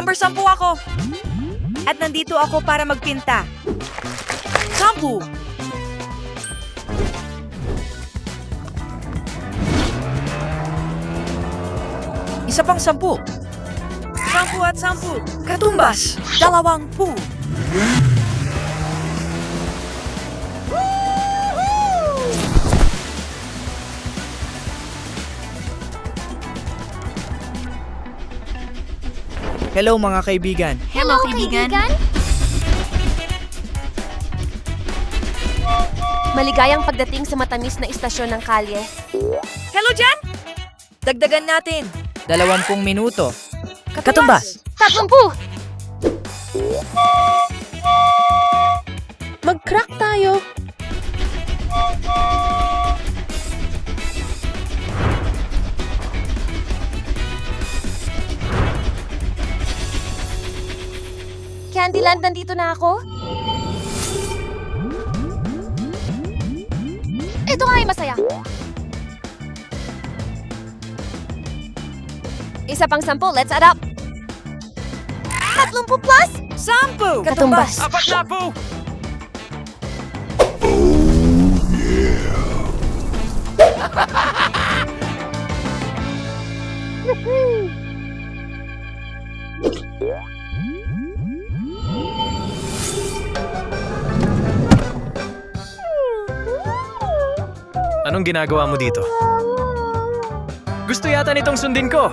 Number 10 ako. At nandito ako para magpinta. 10. Isa pang 10. 10 at 10. Katumbas. 20. Hello mga kaibigan. Hello, kaibigan. Maligayang pagdating sa matamis na istasyon ng kalye. Hello dyan! Dagdagan natin. 20 minuto. Katumbas. 30! Mag-crack tayo. Candyland, nandito na ako. Ito nga ay masaya. Isa pang 10, let's add up. 30 plus? 10. Katumbas. Apat na po. Anong ginagawa mo dito? Gusto yata nitong sundin ko.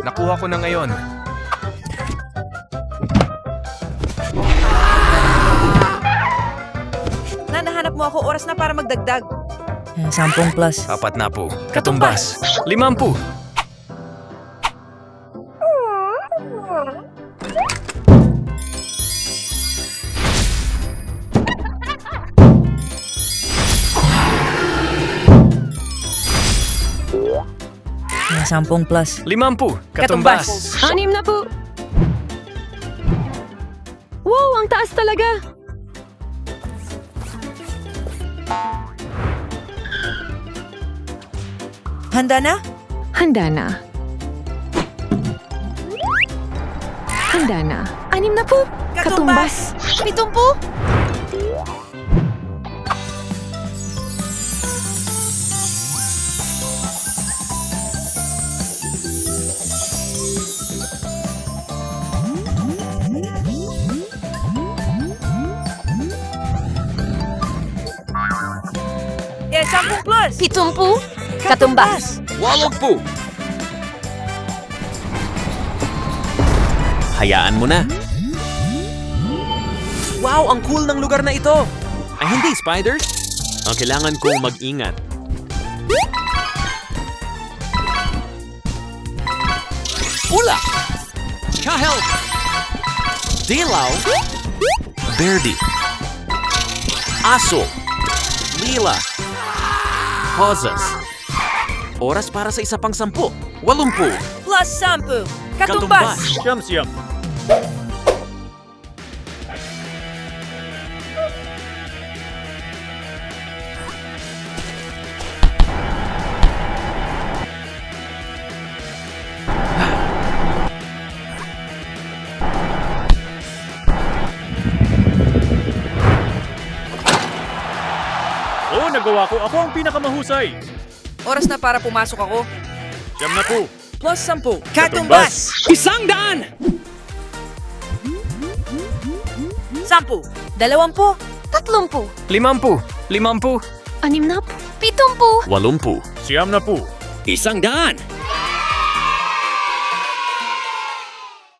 Nakuha ko na ngayon. Nahanap mo ako, oras na para magdagdag. 10 plus. 4 na po. Katumbas. 50. May 10 plus. 50. Katumbas. 6 na po. Wow, ang taas talaga. Handa na? Handa na. Handa na. 6 na po. Katumbas. 70? Yes, 10 plus. 70? Katumbas. 80. Hayaan mo na. Wow, ang cool ng lugar na ito. Ay hindi, spiders. Ang kailangan kong mag-ingat. Ula! Kahel! Dilaw! Verdi! Aso! Lila! Rosas! Oras para sa isa pang 10. 80. Plus 10. Katumbas. Siyam. Oo, nagawa ko. Ako ang pinakamahusay. Oras na para pumasok ako. 9 na po. Plus 10. Katumbas. 100! 10. 20. 30? 50. 50. 6 na po. 70? 80. Siyam na po. 100!